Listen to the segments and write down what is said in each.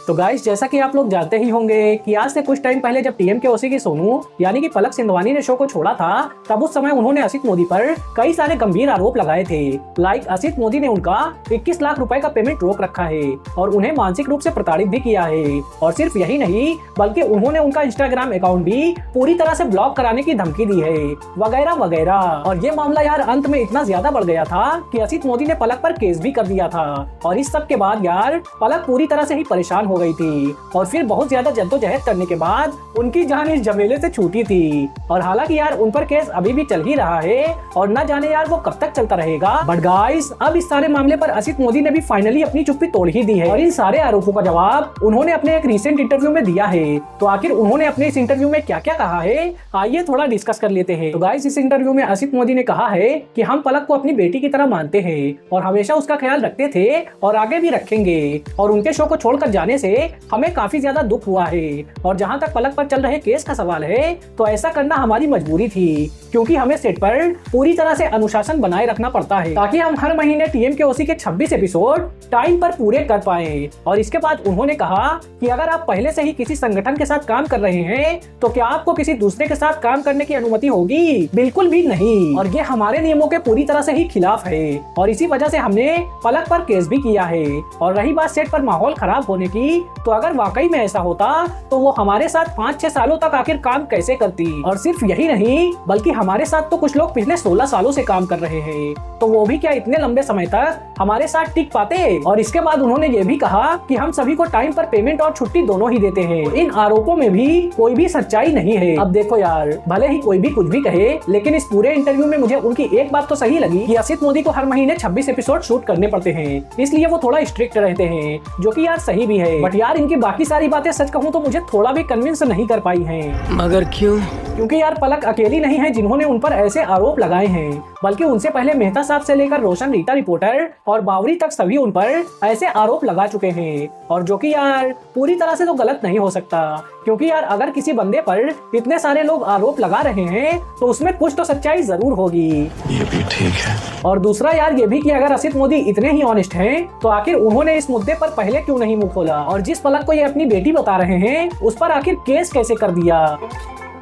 तो गाइस, जैसा कि आप लोग जानते ही होंगे कि आज से कुछ टाइम पहले जब टीएमकेओसी की सोनू यानी कि पलक सिंधवानी ने शो को छोड़ा था, तब उस समय उन्होंने असित मोदी पर कई सारे गंभीर आरोप लगाए थे। लाइक असित मोदी ने उनका 21 लाख रुपए का पेमेंट रोक रखा है और उन्हें मानसिक रूप से प्रताड़ित भी किया है। और सिर्फ यही नहीं, बल्कि उन्होंने उनका इंस्टाग्राम अकाउंट भी पूरी तरह से ब्लॉक कराने की धमकी दी है, वगैरह वगैरह। और ये मामला यार अंत में इतना ज्यादा बढ़ गया था कि असित मोदी ने पलक पर केस भी कर दिया था। और इस सब के बाद यार पलक पूरी तरह से ही परेशान हो गई थी और फिर बहुत ज्यादा जद्दोजहद करने के बाद उनकी जान इस झमेले से छूटी थी। और हालांकि यार उन पर केस अभी भी चल ही रहा है और न जाने यार वो कब तक चलता रहेगा। बट गाइस, अब इस सारे मामले पर असित मोदी ने भी फाइनली अपनी चुप्पी तोड़ ही दी है और इन सारे आरोपों का जवाब उन्होंने अपने एक रिसेंट इंटरव्यू में दिया है। तो आखिर उन्होंने अपने इस इंटरव्यू में क्या क्या कहा है, आइए थोड़ा डिस्कस कर लेते हैं। तो गाइस, इस इंटरव्यू में असित मोदी ने कहा है कि हम पलक को अपनी बेटी की तरह मानते हैं और हमेशा उसका ख्याल रखते थे और आगे भी रखेंगे। और उनके शो को छोड़कर जाने से हमें काफी ज्यादा दुख हुआ है। और जहां तक पलक पर चल रहे केस का सवाल है, तो ऐसा करना हमारी मजबूरी थी क्योंकि हमें सेट पर पूरी तरह से अनुशासन बनाए रखना पड़ता है ताकि हम हर महीने टीएमकेओसी के 26 एपिसोड टाइम पर पूरे कर पाए। और इसके बाद उन्होंने कहा कि अगर आप पहले से ही किसी संगठन के साथ काम कर रहे हैं तो क्या आपको किसी दूसरे के साथ काम करने की अनुमति होगी? बिल्कुल भी नहीं। और ये हमारे नियमों के पूरी तरह से ही खिलाफ है और इसी वजह से हमने पलक पर केस भी किया है। और रही बात सेट पर माहौल खराब होने की, तो अगर वाकई में ऐसा होता तो वो हमारे साथ 5-6 सालों तक आखिर काम कैसे करती। और सिर्फ यही नहीं, बल्कि हमारे साथ तो कुछ लोग पिछले 16 सालों से काम कर रहे हैं, तो वो भी क्या इतने लंबे समय तक हमारे साथ टिक पाते। और इसके बाद उन्होंने ये भी कहा कि हम सभी को टाइम पर पेमेंट और छुट्टी दोनों ही देते हैं। इन आरोपों में भी कोई भी सच्चाई नहीं है। अब देखो यार, भले ही कोई भी कुछ भी कहे, लेकिन इस पूरे इंटरव्यू में मुझे उनकी एक बात तो सही लगी कि असित मोदी को हर महीने 26 एपिसोड शूट करने पड़ते हैं, इसलिए वो थोड़ा स्ट्रिक्ट रहते हैं, जो कि यार सही भी है। बट यार इनकी बाकी सारी बातें सच कहूँ तो मुझे थोड़ा भी कन्विंस नहीं कर पाई हैं। मगर क्यों? क्योंकि यार पलक अकेली नहीं है जिन्होंने उन पर ऐसे आरोप लगाए हैं, बल्कि उनसे पहले मेहता साहब से लेकर रोशन, रीता रिपोर्टर और बावरी तक सभी उन पर ऐसे आरोप लगा चुके हैं। और जो कि यार पूरी तरह से तो गलत नहीं हो सकता, क्योंकि यार अगर किसी बंदे पर इतने सारे लोग आरोप लगा रहे हैं तो उसमें कुछ तो सच्चाई जरूर होगी। ये भी ठीक है। और दूसरा यार ये भी कि अगर असित मोदी इतने ही ऑनेस्ट हैं, तो आखिर उन्होंने इस मुद्दे पर पहले क्यों नहीं मुंह खोला? और जिस पलक को ये अपनी बेटी बता रहे हैं, उस पर आखिर केस कैसे कर दिया?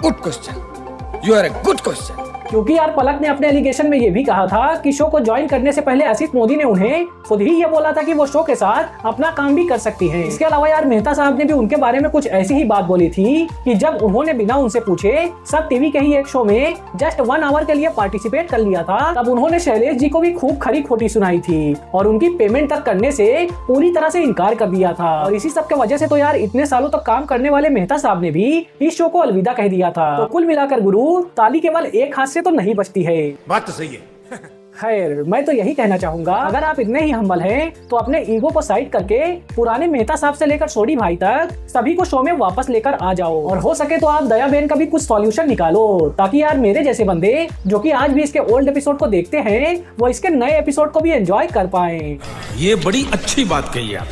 Good question, you are a good question. क्योंकि यार पलक ने अपने एलिगेशन में ये भी कहा था कि शो को ज्वाइन करने से पहले असित मोदी ने उन्हें खुद ही ये बोला था कि वो शो के साथ अपना काम भी कर सकती हैं। इसके अलावा यार मेहता साहब ने भी उनके बारे में कुछ ऐसी ही बात बोली थी कि जब उन्होंने बिना उनसे पूछे सब टीवी के ही एक शो में जस्ट 1 आवर के लिए पार्टिसिपेट कर लिया था, तब उन्होंने शैलेश जी को भी खूब खरी खोटी सुनाई थी और उनकी पेमेंट तक करने से पूरी तरह से इनकार कर दिया था। और इसी सब के वजह से तो यार इतने सालों तक काम करने वाले मेहता साहब ने भी इस शो को अलविदा कह दिया था। तो कुल मिलाकर गुरु, ताली केवल एक हाथ से तो नहीं बजती है। बात तो सही है। खैर, मैं तो यही कहना चाहूंगा, अगर आप इतने ही हम्बल हैं तो अपने ईगो को साइड करके पुराने मेहता साहब से लेकर सोडी भाई तक सभी को शो में वापस लेकर आ जाओ। और हो सके तो आप दया बहन का भी कुछ सॉल्यूशन निकालो, ताकि यार मेरे जैसे बंदे जो कि आज भी इसके ओल्ड एपिसोड को देखते हैं, वो इसके नए एपिसोड को भी एंजॉय कर पाए। ये बड़ी अच्छी बात कही आप।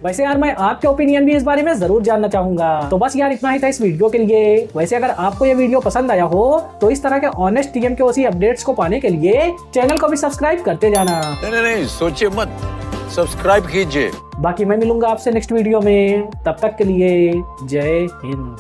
वैसे यार मैं आपके ओपिनियन भी इस बारे में जरूर जानना चाहूंगा। तो बस यार इतना ही था इस वीडियो के लिए। वैसे अगर आपको ये वीडियो पसंद आया हो तो इस तरह के ऑनेस्ट टीएमकेओसी अपडेट्स को पाने के लिए चैनल को भी सब्सक्राइब करते जाना। नहीं, सोचिए मत, सब्सक्राइब कीजिए। बाकी मैं मिलूंगा आपसे नेक्स्ट वीडियो में, तब तक के लिए जय हिंद।